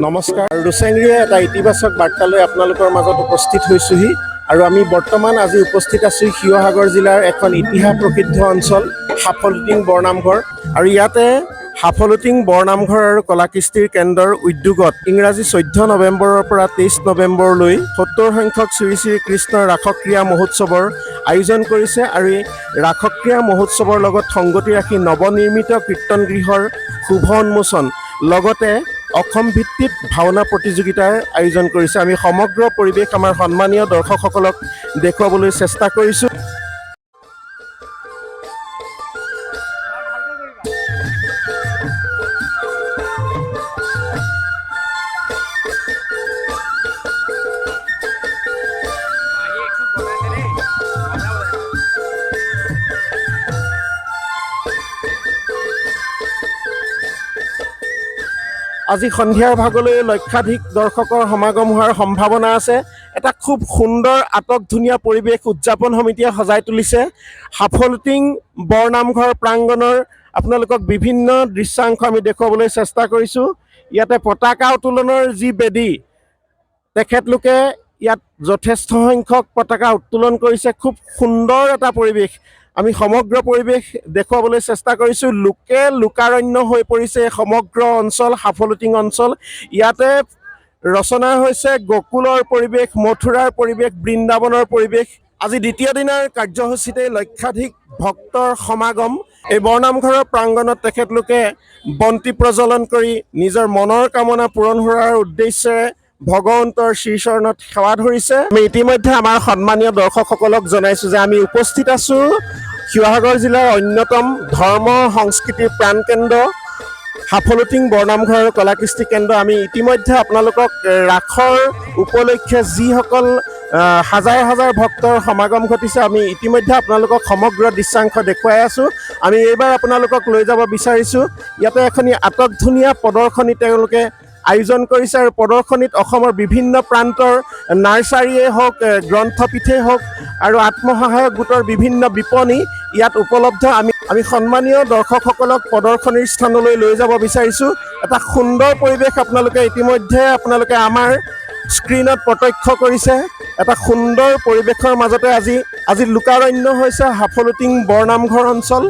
নমস্কাৰ, ৰুচেংৰিয়ে এটা ইতিবাচক বাৰ্তা লৈ আপোনালোকৰ মাজত উপস্থিত হৈছোহি আৰু আমি বৰ্তমান আজি উপস্থিত আছোঁ শিৱসাগৰ জিলাৰ এখন ইতিহাস প্ৰসিদ্ধ অঞ্চল সাফলটিং বৰনামঘৰ। আৰু ইয়াতে সাফলটিং বৰনামঘৰ আৰু কলাকৃষ্টিৰ কেন্দ্ৰৰ উদ্যোগত ইংৰাজী 14 নৱেম্বৰৰ পৰা 23 নৱেম্বৰলৈ 70 সংখ্যক শ্ৰী শ্ৰী কৃষ্ণৰ ৰাসক্ৰিয়া মহোৎসৱৰ আয়োজন কৰিছে। আৰু এই ৰাসক্ৰিয়া মহোৎসৱৰ লগত সংগতি ৰাখি নৱনিৰ্মিত কীৰ্তনগৃহৰ শুভ উন্মোচন লগতে অসম ভিত্তিত ভাওনা প্ৰতিযোগিতাৰ আয়োজন কৰিছে। আমি সমগ্ৰ পৰিৱেশ আমাৰ সন্মানীয় দৰ্শকসকলক দেখুৱাবলৈ চেষ্টা কৰিছোঁ। আজি সন্ধিয়াৰ ভাগলৈ লক্ষাধিক দৰ্শকৰ সমাগম হোৱাৰ সম্ভাৱনা আছে। এটা খুব সুন্দৰ আটকধুনীয়া পৰিৱেশ উদযাপন সমিতিয়ে সজাই তুলিছে। সাফলটিং বৰনামঘৰ প্ৰাংগণৰ আপোনালোকক বিভিন্ন দৃশ্যাংশ আমি দেখুৱাবলৈ চেষ্টা কৰিছোঁ। ইয়াতে পতাকা উত্তোলনৰ যি বেদী, তেখেতলোকে ইয়াত যথেষ্ট সংখ্যক পতাকা উত্তোলন কৰিছে। খুব সুন্দৰ এটা পৰিৱেশ আমি সমগ্ৰ পৰিৱেশ দেখুৱাবলৈ চেষ্টা কৰিছোঁ। লোকে লোকাৰণ্য হৈ পৰিছে সমগ্ৰ অঞ্চল সাফলটিং অঞ্চল। ইয়াতে ৰচনা হৈছে গকুলৰ পৰিৱেশ, মথুৰাৰ পৰিৱেশ, বৃন্দাবনৰ পৰিৱেশ। আজি দ্বিতীয় দিনৰ কাৰ্যসূচীতে লক্ষাধিক ভক্তৰ সমাগম। এই বৰনামঘৰৰ প্ৰাংগণত তেখেতলোকে বন্তি প্ৰজ্বলন কৰি নিজৰ মনৰ কামনা পূৰণ হোৱাৰ উদ্দেশ্যেৰে ভগৱন্তৰ শ্ৰীচৰণত সেৱা ধৰিছে। আমি ইতিমধ্যে আমাৰ সন্মানীয় দৰ্শকসকলক জনাইছোঁ যে আমি উপস্থিত আছোঁ শিৱসাগৰ জিলাৰ অন্যতম ধৰ্ম সংস্কৃতিৰ প্ৰাণকেন্দ্ৰ সাফলটিং বৰনামঘৰ আৰু কলাকৃষ্টি কেন্দ্ৰ। আমি ইতিমধ্যে আপোনালোকক ৰাসৰ উপলক্ষে যিসকল হাজাৰ হাজাৰ ভক্তৰ সমাগম ঘটিছে আমি ইতিমধ্যে আপোনালোকক সমগ্ৰ দৃশ্যাংশ দেখুৱাই আছোঁ। আমি এইবাৰ আপোনালোকক লৈ যাব বিচাৰিছোঁ। ইয়াতে এখন আটকধুনীয়া প্ৰদৰ্শনী তেওঁলোকে আয়োজন কৰিছে আৰু প্ৰদৰ্শনীত অসমৰ বিভিন্ন প্ৰান্তৰ নাৰ্চাৰীয়ে হওক, গ্ৰন্থপীঠেই হওক আৰু আত্মসহায়ক গোটৰ বিভিন্ন বিপণী ইয়াত উপলব্ধ। আমি সন্মানীয় দৰ্শকসকলক প্ৰদৰ্শনীৰ স্থানলৈ লৈ যাব বিচাৰিছোঁ। এটা সুন্দৰ পৰিৱেশ আপোনালোকে আমাৰ স্ক্ৰীণত প্ৰত্যক্ষ কৰিছে। এটা সুন্দৰ পৰিৱেশৰ মাজতে আজি লোকাৰণ্য হৈছে সাফলটিং বৰনামঘৰ অঞ্চল।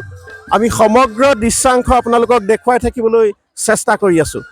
আমি সমগ্ৰ দৃশ্যাংশ আপোনালোকক দেখুৱাই থাকিবলৈ চেষ্টা কৰি আছোঁ।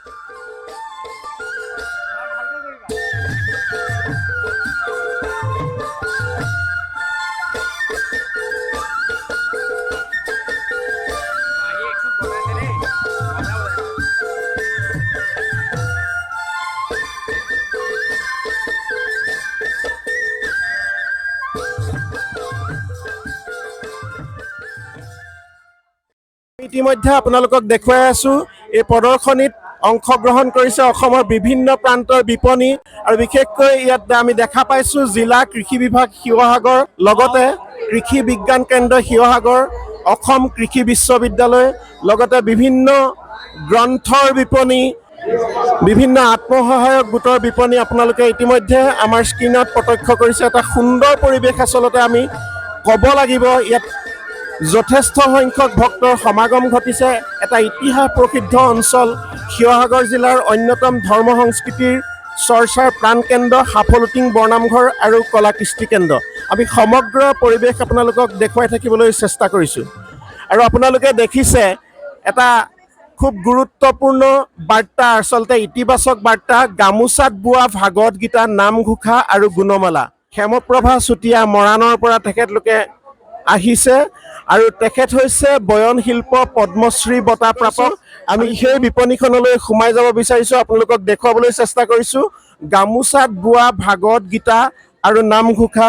ইতিমধ্যে আপোনালোকক দেখুৱাই আছোঁ এই প্ৰদৰ্শনীত অংশগ্ৰহণ কৰিছে অসমৰ বিভিন্ন প্ৰান্তৰ বিপণী আৰু বিশেষকৈ ইয়াত আমি দেখা পাইছোঁ জিলা কৃষি বিভাগ শিৱসাগৰ, লগতে কৃষি বিজ্ঞান কেন্দ্ৰ শিৱসাগৰ, অসম কৃষি বিশ্ববিদ্যালয়, লগতে বিভিন্ন গ্ৰন্থৰ বিপণী, বিভিন্ন আত্মসহায়ক গোটৰ বিপণী আপোনালোকে ইতিমধ্যে আমাৰ স্ক্ৰীণত প্ৰত্যক্ষ কৰিছে। এটা সুন্দৰ পৰিৱেশ আচলতে আমি ক'ব লাগিব। ইয়াত যথেষ্ট সংখ্যক ভক্তৰ সমাগম ঘটিছে। এটা ইতিহাস প্ৰসিদ্ধ অঞ্চল শিৱসাগৰ জিলাৰ অন্যতম ধৰ্ম সংস্কৃতিৰ চৰ্চাৰ প্ৰাণকেন্দ্ৰ সাফলটিং বৰনামঘৰ আৰু কলাকৃষ্টি কেন্দ্ৰ। আমি সমগ্ৰ পৰিৱেশ আপোনালোকক দেখুৱাই থাকিবলৈ চেষ্টা কৰিছোঁ। আৰু আপোনালোকে দেখিছে এটা খুব গুৰুত্বপূৰ্ণ বাৰ্তা, আচলতে ইতিবাচক বাৰ্তা। গামোচাত বোৱা ভাগৱত গীতা, নামঘোষা আৰু গুণমালা। হেমপ্ৰভা চুতীয়া মৰাণৰ পৰা তেখেতলোকে আহিছে আৰু তেখেত হৈছে বয়ন শিল্প পদ্মশ্ৰী বঁটা প্ৰাপক। আমি সেই বিপণীখনলৈ সোমাই যাব বিচাৰিছোঁ, আপোনালোকক দেখুৱাবলৈ চেষ্টা কৰিছোঁ। গামোচাত বোৱা ভাগৱত গীতা আৰু নামঘোষা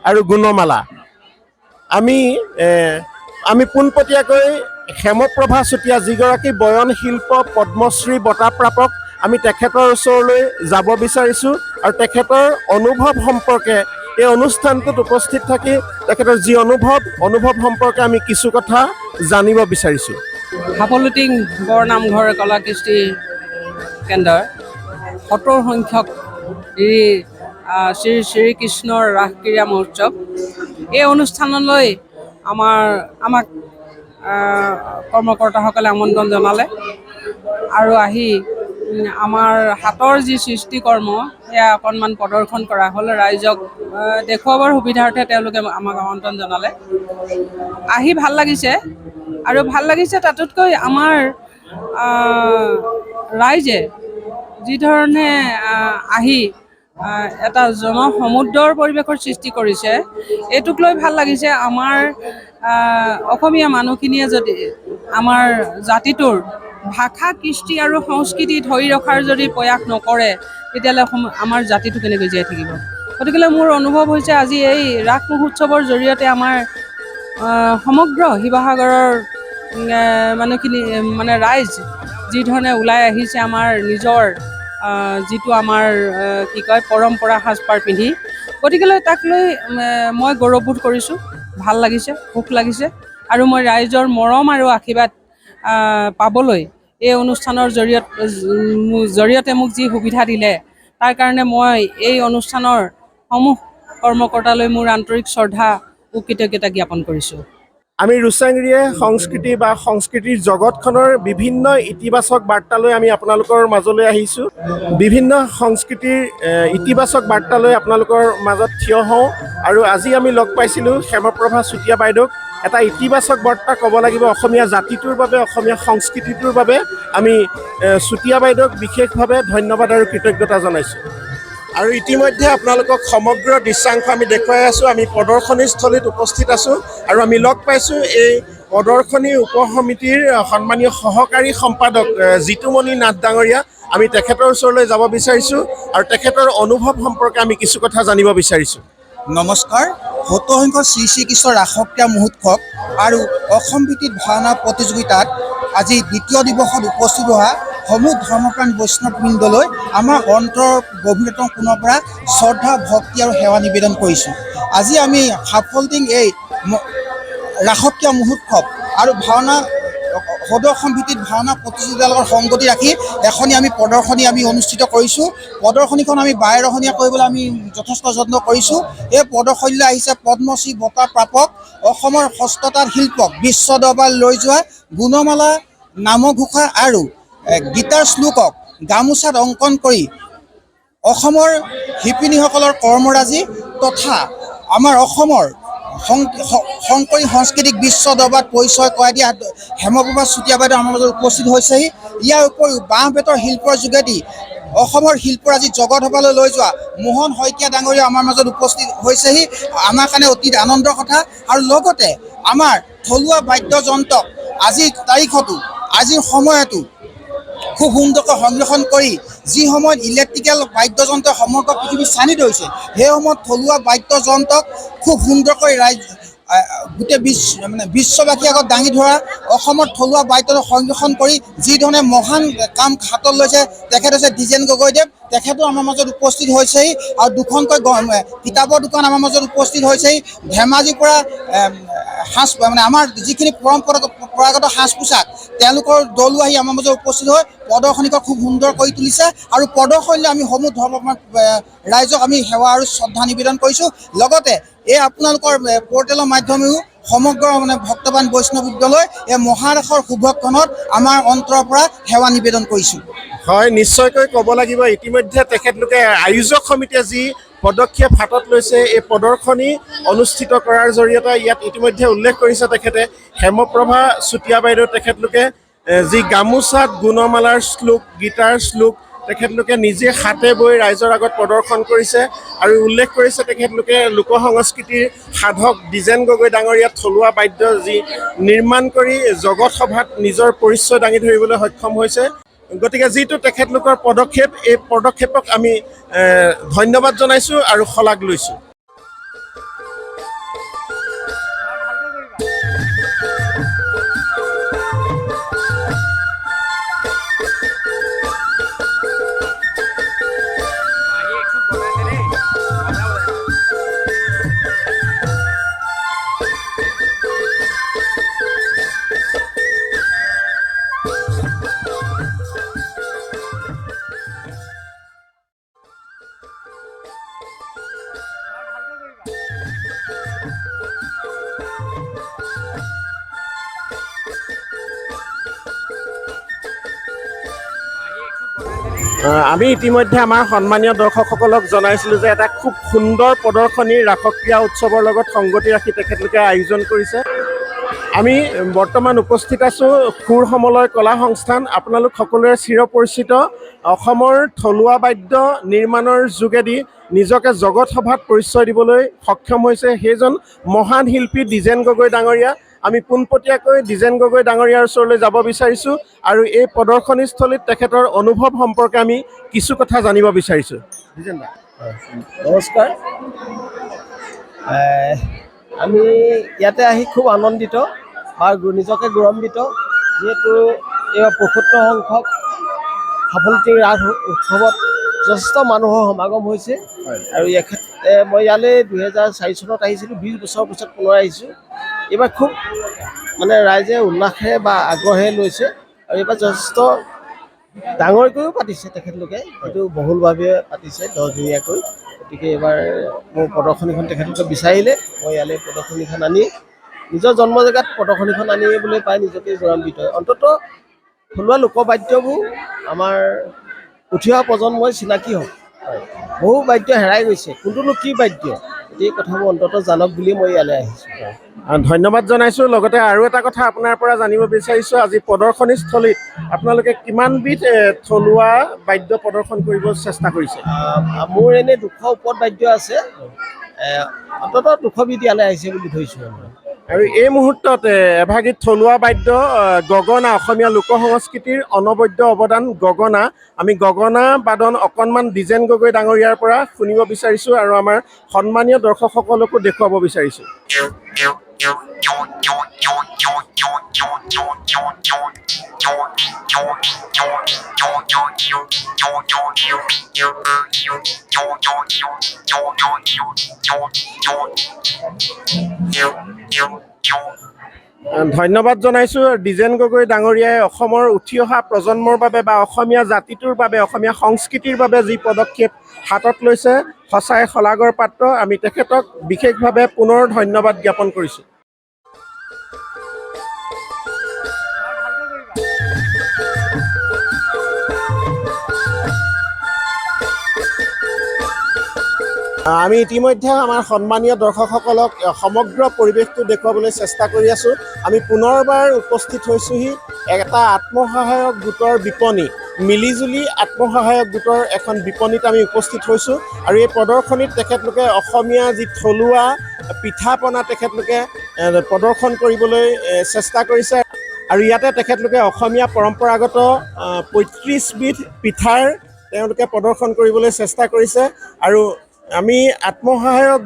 আৰু গুণমালা। আমি পোনপটীয়াকৈ হেমপ্ৰভা চুতীয়া যিগৰাকী বয়ন শিল্প পদ্মশ্ৰী বঁটা প্ৰাপক, আমি তেখেতৰ ওচৰলৈ যাব বিচাৰিছোঁ আৰু তেখেতৰ অনুভৱ সম্পৰ্কে এই অনুষ্ঠানটোত উপস্থিত থাকি তেখেতৰ যি অনুভৱ সম্পৰ্কে আমি কিছু কথা জানিব বিচাৰিছোঁ। সাফলুটিং বৰনামঘৰ কলা কৃষ্টি কেন্দ্ৰৰ 70 সংখ্যক শ্ৰী শ্ৰীকৃষ্ণৰ ৰাসক্ৰীড়া মহোৎসৱ এই অনুষ্ঠানলৈ আমাক কৰ্মকৰ্তাসকলে আমন্ত্ৰণ জনালে আৰু আহি আমাৰ হাতৰ যি সৃষ্টিকৰ্ম সেয়া অকণমান প্ৰদৰ্শন কৰা হ'ল। ৰাইজক দেখুৱাবৰ সুবিধাৰ্থে তেওঁলোকে আমাক আমন্ত্ৰণ জনালে। আহি ভাল লাগিছে আৰু ভাল লাগিছে তাতোতকৈ আমাৰ ৰাইজে যি ধৰণে আহি এটা জনসমুদ্ৰৰ পৰিৱেশৰ সৃষ্টি কৰিছে, এইটোক লৈ ভাল লাগিছে। আমাৰ অসমীয়া মানুহখিনিয়ে যদি আমাৰ জাতিটোৰ ভাষা, কৃষ্টি আৰু সংস্কৃতি ধৰি ৰখাৰ যদি প্ৰয়াস নকৰে, তেতিয়াহ'লে আমাৰ জাতিটো কেনেকৈ জীয়াই থাকিব। গতিকে মোৰ অনুভৱ হৈছে আজি এই ৰাস মহোৎসৱৰ জৰিয়তে আমাৰ সমগ্ৰ শিৱসাগৰৰ মানুহখিনি মানে ৰাইজ যি ধৰণে ওলাই আহিছে আমাৰ নিজৰ যিটো আমাৰ কি কয় পৰম্পৰা সাজপাৰ পিন্ধি, গতিকেলৈ তাক লৈ মই গৌৰৱবোধ কৰিছোঁ। ভাল লাগিছে, সুখ লাগিছে আৰু মই ৰাইজৰ মৰম আৰু আশীৰ্বাদ পাবলৈ এই অনুষ্ঠানৰ জৰিয়তে মোক যি সুবিধা দিলে, তাৰ কাৰণে মই এই অনুষ্ঠানৰ সমূহ কৰ্মকৰ্তালৈ মোৰ আন্তৰিক শ্ৰদ্ধা ও কৃতজ্ঞতা জ্ঞাপন কৰিছোঁ। আমি ৰুচাংৰিয়ে সংস্কৃতি বা সংস্কৃতিৰ জগতখনৰ বিভিন্ন ইতিবাচক বাৰ্তালৈ আমি আপোনালোকৰ মাজলৈ আহিছোঁ। বিভিন্ন সংস্কৃতিৰ ইতিবাচক বাৰ্তালৈ আপোনালোকৰ মাজত থিয় হওঁ আৰু আজি আমি লগ পাইছিলোঁ হেমপ্ৰভা চুতীয়া বাইদেউক। এটা ইতিবাচক বাৰ্তা ক'ব লাগিব অসমীয়া জাতিটোৰ বাবে, অসমীয়া সংস্কৃতিটোৰ বাবে। আমি চুতীয়া বাইদেউক বিশেষভাৱে ধন্যবাদ আৰু কৃতজ্ঞতা জনাইছোঁ। আৰু ইতিমধ্যে আপোনালোকক সমগ্ৰ দৃশ্যাংশ আমি দেখুৱাই আছোঁ। আমি প্ৰদৰ্শনীস্থলীত উপস্থিত আছোঁ আৰু আমি লগ পাইছোঁ এই প্ৰদৰ্শনী উপ সমিতিৰ সন্মানীয় সহকাৰী সম্পাদক জিতুমণি নাথ ডাঙৰীয়া। আমি তেখেতৰ ওচৰলৈ যাব বিচাৰিছোঁ আৰু তেখেতৰ অনুভৱ সম্পৰ্কে আমি কিছু কথা জানিব বিচাৰিছোঁ। নমস্কাৰ। 70 সংখ্যক শ্ৰী শ্ৰীকৃষ্ণ ৰাসক্ৰীড়া মহোৎসৱ আৰু অসম ভিত্তিক ভাওনা প্ৰতিযোগিতাত আজি দ্বিতীয় দিৱসত উপস্থিত হোৱা সমূহ ধৰ্মপ্ৰাণ বৈষ্ণৱবৃন্দলৈ আমাৰ অন্তৰৰ গভীৰতম কোণৰ পৰা শ্ৰদ্ধা, ভক্তি আৰু সেৱা নিবেদন কৰিছোঁ। আজি আমি সাফল্যটিং এই ৰাসক্ৰীড়া মহোৎসৱ আৰু ভাওনা অসম ভিত্তিক ভাওনা প্ৰতিযোগিতাৰ লগত সংগতি ৰাখি এখনি আমি প্ৰদৰ্শনী অনুষ্ঠিত কৰিছোঁ। প্ৰদৰ্শনীখন আমি বাৰেৰহণীয়া কৰিবলৈ আমি যথেষ্ট যত্ন কৰিছোঁ। এই প্ৰদৰ্শনীলৈ আহিছে পদ্মশ্ৰী বঁটা প্ৰাপক অসমৰ হস্ততাঁত শিল্পক বিশ্ব দৰবাৰ লৈ যোৱা গুণমালা নামঘোষা আৰু গীতাৰ শ্লোকক গামোচাত অংকন কৰি অসমৰ শিপিনীসকলৰ কৰ্মৰাজি তথা আমাৰ অসমৰ শংকৰী সংস্কৃতিক বিশ্ব দৰবাৰত পৰিচয় কৰাই দিয়া হেমপ্ৰভা চুতীয়া বাইদেউ আমাৰ মাজত উপস্থিত হৈছেহি। ইয়াৰ উপৰিও বাঁহ বেতৰ শিল্পৰ যোগেদি অসমৰ শিল্পৰাজি জগত সভালৈ লৈ যোৱা মোহন শইকীয়া ডাঙৰীয়া আমাৰ মাজত উপস্থিত হৈছেহি। আমাৰ কাৰণে অতি আনন্দৰ কথা। আৰু লগতে আমাৰ থলুৱা বাদ্যযন্ত্ৰক আজিৰ তাৰিখতো, আজিৰ সময়তো খুব সুন্দৰকৈ সংৰক্ষণ কৰি যি সময়ত ইলেক্ট্ৰিকেল বাদ্যযন্ত্ৰই সমগ্ৰ পৃথিৱীত চানি ধৰিছে, সেই সময়ত থলুৱা বাদ্যযন্ত্ৰক খুব সুন্দৰকৈ গোটেই বিশ্ববাসীৰ আগত দাঙি ধৰা অসমৰ থলুৱা বাদ্য সংৰক্ষণ কৰি যি ধৰণে মহান কাম হাতত লৈছে তেখেত হৈছে দ্বিজেন গগৈদেৱ। তেখেতো আমাৰ মাজত উপস্থিত হৈছেহি আৰু দুখনকৈ কিতাপৰ দোকান আমাৰ মাজত উপস্থিত হৈছেহি। ধেমাজিৰ পৰা আমাৰ যিখিনি পৰম্পৰাগত সাজ পোছাক তেওঁলোকৰ দলো আহি আমাৰ মাজত উপস্থিত হৈ প্ৰদৰ্শনীখন খুব সুন্দৰ কৰি তুলিছে। আৰু প্ৰদৰ্শনীলৈ আমি সমূহ ধৰ্মৰ ৰাইজক আমি সেৱা আৰু শ্ৰদ্ধা নিবেদন কৰিছোঁ। লগতে এই আপোনালোকৰ পৰ্টেলৰ মাধ্যমেও সমগ্ৰ ভক্তবান বৈষ্ণৱবৃন্দলৈ এই মহাৰাসৰ শুভক্ষণত আমাৰ অন্তৰৰ পৰা সেৱা নিবেদন কৰিছোঁ। হয়, নিশ্চয়কৈ ক'ব লাগিব ইতিমধ্যে তেখেতলোকে আয়োজক সমিতিয়ে যি পদক্ষেপ হাতত লৈছে, এই প্ৰদৰ্শনী অনুষ্ঠিত কৰাৰ জৰিয়তে ইয়াত ইতিমধ্যে উল্লেখ কৰিছে তেখেতে হেমপ্ৰভা চুতীয়া বাইদেউ। তেখেতলোকে যি গামোচাত গুণমালাৰ শ্লোক, গীতাৰ শ্লোক তেখেতলোকে নিজে হাতে বৈ ৰাইজৰ আগত প্ৰদৰ্শন কৰিছে আৰু উল্লেখ কৰিছে তেখেতলোকে লোক সংস্কৃতিৰ সাধক দ্বিজেন গগৈ ডাঙৰীয়া থলুৱা বাদ্য যি নিৰ্মাণ কৰি জগত সভাত নিজৰ পৰিচয় দাঙি ধৰিবলৈ সক্ষম হৈছে। গতিকে যিটো তেখেতলোকৰ পদক্ষেপ, এই পদক্ষেপক আমি ধন্যবাদ জনাইছোঁ আৰু শলাগ লৈছোঁ। আমি ইতিমধ্যে আমাৰ সন্মানীয় দৰ্শকসকলক জনাইছিলোঁ যে এটা খুব সুন্দৰ প্ৰদৰ্শনী ৰাসক্ৰিয়া উৎসৱৰ লগত সংগতি ৰাখি তেখেতলোকে আয়োজন কৰিছে। আমি বৰ্তমান উপস্থিত আছোঁ সুৰ সমলয় কলা সংস্থান। আপোনালোক সকলোৰে চিৰপৰিচিত অসমৰ থলুৱা বাদ্য নিৰ্মাণৰ যোগেদি নিজকে জগত সভাত পৰিচয় দিবলৈ সক্ষম হৈছে সেইজন মহান শিল্পী দ্বিজেন গগৈ ডাঙৰীয়া। আমি পোনপটীয়াকৈ দ্বিজেন গগৈ ডাঙৰীয়াৰ ওচৰলৈ যাব বিচাৰিছোঁ আৰু এই প্ৰদৰ্শনীস্থলীত তেখেতৰ অনুভৱ সম্পৰ্কে আমি কিছু কথা জানিব বিচাৰিছোঁ। দ্বিজেন দা, নমস্কাৰ। আমি ইয়াতে আহি খুব আনন্দিত আৰু নিজকে গৌৰৱান্বিত, যিহেতু এইবাৰ ৭৫ সংখ্যক সাফল্যটিং ৰাস উৎসৱত যথেষ্ট মানুহৰ সমাগম হৈছে। আৰু মই ইয়ালৈ 2004 চনত আহিছিলোঁ, 20 বছৰৰ পিছত পুনৰ আহিছোঁ। এইবাৰ খুব ৰাইজে উল্লাসে বা আগ্ৰহে লৈছে আৰু এইবাৰ যথেষ্ট ডাঙৰকৈও পাতিছে তেখেতলোকে, সেইটো বহুলভাৱে পাতিছে 10 দিনীয়াকৈ। গতিকে এইবাৰ মোৰ প্ৰদৰ্শনীখন তেখেতলোকে বিচাৰিলে, মই ইয়ালৈ প্ৰদৰ্শনীখন আনি নিজৰ জন্ম জেগাত প্ৰদৰ্শনীখন আনিবলৈ পাই নিজকে গৌৰৱান্বিত। অন্ততঃ থলুৱা লোকবাদ্যবোৰ আমাৰ উঠি অহা প্ৰজন্মই চিনাকি হওক। বহু বাদ্য হেৰাই গৈছে, কোনটোনো কি বাদ্য, এই কথাবোৰ অন্ততঃ জানক বুলি মই ইয়ালৈ আহিছোঁ। ধন্যবাদ জনাইছোঁ। লগতে আৰু এটা কথা আপোনাৰ পৰা জানিব বিচাৰিছোঁ, আজি প্ৰদৰ্শনীস্থলীত আপোনালোকে কিমানবিধ থলুৱা বাদ্য প্ৰদৰ্শন কৰিব চেষ্টা কৰিছে? মোৰ এনেই 200 ওপৰত বাদ্য আছে, অন্ততঃ 200 বিধ ইয়ালৈ আহিছে বুলি ধৰিছোঁ। আৰু এই মুহূৰ্তত এভাগী থলুৱা বাদ্য গগনা, অসমীয়া লোক সংস্কৃতিৰ অনবদ্য অৱদান গগনা। আমি গগনা বাদন অকণমান দ্বিজেন গগৈ ডাঙৰীয়াৰ পৰা শুনিব বিচাৰিছোঁ আৰু আমাৰ সন্মানীয় দৰ্শকসকলকো দেখুৱাব বিচাৰিছোঁ। ধন্যবাদ জনাইছোঁ দ্বিজেন গগৈ ডাঙৰীয়াই অসমৰ উঠি অহা প্ৰজন্মৰ বাবে বা অসমীয়া জাতিটোৰ বাবে, অসমীয়া সংস্কৃতিৰ বাবে যি পদক্ষেপ হাতত লৈছে, সঁচাই শলাগৰ পাত্ৰ। আমি তেখেতক বিশেষভাৱে পুনৰ ধন্যবাদ জ্ঞাপন কৰিছোঁ। আমি ইতিমধ্যে আমাৰ সন্মানীয় দৰ্শকসকলক সমগ্ৰ পৰিৱেশটো দেখুৱাবলৈ চেষ্টা কৰি আছোঁ। আমি পুনৰবাৰ উপস্থিত হৈছোঁহি এটা আত্মসহায়ক গোটৰ বিপণী, মিলিজুলি আত্মসহায়ক গোটৰ এখন বিপণীত আমি উপস্থিত হৈছোঁ আৰু এই প্ৰদৰ্শনীত তেখেতলোকে অসমীয়া যি থলুৱা পিঠা পনা তেখেতলোকে প্ৰদৰ্শন কৰিবলৈ চেষ্টা কৰিছে আৰু ইয়াতে তেখেতলোকে অসমীয়া পৰম্পৰাগত 35 বিধ পিঠাৰ তেওঁলোকে প্ৰদৰ্শন কৰিবলৈ চেষ্টা কৰিছে। আৰু আমি আত্মসহায়ক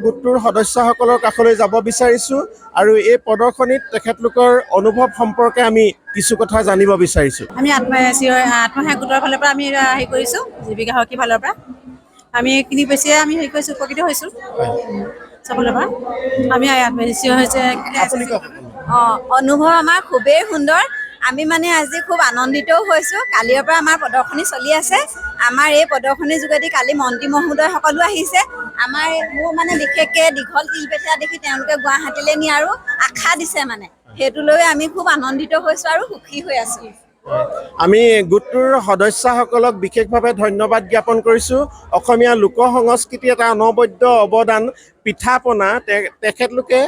গোটটোৰ সদস্যসকলৰ কাষলৈ যাব বিচাৰিছোঁ আৰু এই প্ৰদৰ্শনীত তেখেতলোকৰ অনুভৱ সম্পৰ্কে আমি কিছু কথা জানিব বিচাৰিছোঁ। আমি আত্মসহায়ক গোটৰ ফালৰ পৰা আমি হেৰি কৰিছোঁ, জীৱিকা সখী ফালৰ পৰা আমি কিনি বেছিয়ে আমি হেৰি কৰিছোঁ, উপকৃত হৈছোঁ চবফালৰ পৰা। আমি বেছি হৈছে অনুভৱ আমাৰ খুবেই সুন্দৰ। আমি আজি খুব আনন্দিতও হৈছোঁ। কালিৰ পৰা আমাৰ প্ৰদৰ্শনী চলি আছে। আমাৰ এই প্ৰদৰ্শনীৰ যোগেদি কালি মন্ত্ৰী মহোদয় সকলো আহিছে। মোৰ বিশেষকৈ দীঘল তিলপেঠা দেখি তেওঁলোকে গুৱাহাটীলৈ নি আৰু আশা দিছে, সেইটো লৈ আমি খুব আনন্দিত হৈছোঁ আৰু সুখী হৈ আছোঁ। আমি গোটটোৰ সদস্যসকলক বিশেষভাৱে ধন্যবাদ জ্ঞাপন কৰিছোঁ। অসমীয়া লোক সংস্কৃতিৰ এটা অনবদ্য অৱদান পিঠা পনা, তেখেতলোকে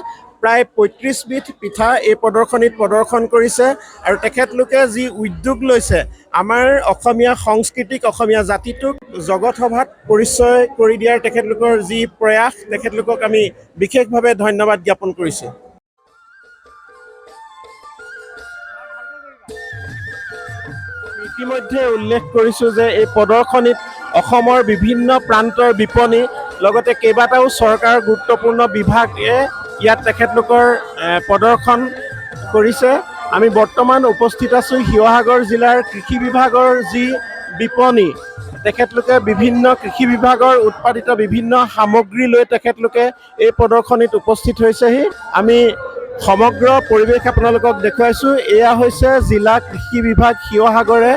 প্ৰায় 35 বিধ পিঠা এই প্ৰদৰ্শনীত প্ৰদৰ্শন কৰিছে আৰু তেখেতলোকে যি উদ্যোগ লৈছে, আমাৰ অসমীয়া সংস্কৃতিক, অসমীয়া জাতিটোক জগত সভাত পৰিচয় কৰি দিয়াৰ তেখেতলোকৰ যি প্ৰয়াস, তেখেতলোকক আমি বিশেষভাৱে ধন্যবাদ জ্ঞাপন কৰিছোঁ। ইতিমধ্যে উল্লেখ কৰিছোঁ যে এই প্ৰদৰ্শনীত অসমৰ বিভিন্ন প্ৰান্তৰ বিপণী, লগতে কেইবাটাও চৰকাৰৰ গুৰুত্বপূৰ্ণ বিভাগে ইয়াত তেখেতলোকৰ প্ৰদৰ্শন কৰিছে। আমি বৰ্তমান উপস্থিত আছোঁ শিৱসাগৰ জিলাৰ কৃষি বিভাগৰ যি বিপণী, তেখেতলোকে বিভিন্ন কৃষি বিভাগৰ উৎপাদিত বিভিন্ন সামগ্ৰী লৈ তেখেতলোকে এই প্ৰদৰ্শনীত উপস্থিত হৈছেহি। আমি সমগ্ৰ পৰিৱেশ আপোনালোকক দেখুৱাইছোঁ। এয়া হৈছে জিলা কৃষি বিভাগ শিৱসাগৰে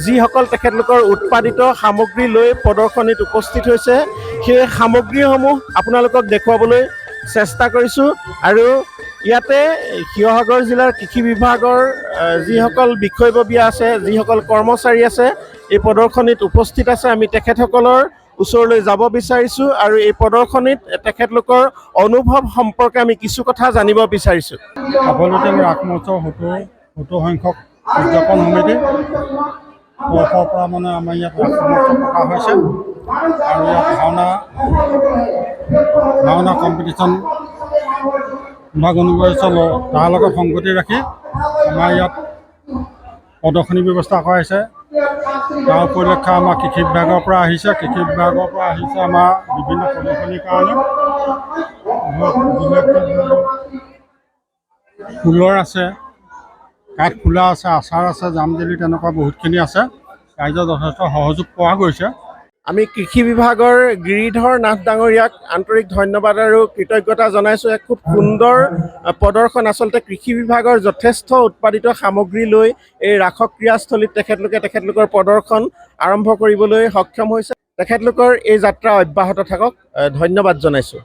যিসকল তেখেতলোকৰ উৎপাদিত সামগ্ৰী লৈ প্ৰদৰ্শনীত উপস্থিত হৈছে, সেই সামগ্ৰীসমূহ আপোনালোকক দেখুৱাবলৈ চেষ্টা কৰিছোঁ আৰু ইয়াতে শিৱসাগৰ জিলাৰ কৃষি বিভাগৰ যিসকল বিষয়ববীয়া আছে, যিসকল কৰ্মচাৰী আছে, এই প্ৰদৰ্শনীত উপস্থিত আছে। আমি তেখেতসকলৰ ওচৰলৈ যাব বিচাৰিছোঁ আৰু এই প্ৰদৰ্শনীত তেখেতলোকৰ অনুভৱ সম্পৰ্কে আমি কিছু কথা জানিব বিচাৰিছোঁ। সাফল্যটিং ৰাস মহোৎসৱ 70 সংখ্যক উদযাপন সমিতি তৰফৰ পৰা মানে আমাৰ ইয়াত ৰাস মহোৎসৱ পতা হৈছে আৰু ইয়াত ভাওনা কম্পিটিশ্যন বিভাগ অনুষ্ঠিত তাৰ লগত সংগতি ৰাখি আমাৰ ইয়াত প্ৰদৰ্শনী ব্যৱস্থা কৰাইছে। তাৰ উপলক্ষে আমাৰ কৃষি বিভাগৰ পৰা আহিছে আমাৰ বিভিন্ন প্ৰদৰ্শনীৰ কাৰণে ফুলৰ আছে, কাঠফুলা আছে, আচাৰ আছে, জামজেলি তেনেকুৱা বহুতখিনি আছে। ৰাইজৰ যথেষ্ট সহযোগ পোৱা গৈছে। আমি কৃষি বিভাগৰ গিৰিধৰ নাথ ডাঙৰীয়াক আন্তৰিক ধন্যবাদ আৰু কৃতজ্ঞতা জনাইছোঁ। এক খুব সুন্দৰ প্ৰদৰ্শন। আচলতে কৃষি বিভাগৰ যথেষ্ট উৎপাদিত সামগ্ৰী লৈ এই ৰাসক ক্ৰীড়াস্থলীত তেখেতলোকৰ প্ৰদৰ্শন আৰম্ভ কৰিবলৈ সক্ষম হৈছে। তেখেতলোকৰ এই যাত্ৰা অব্যাহত থাকক। ধন্যবাদ জনাইছোঁ।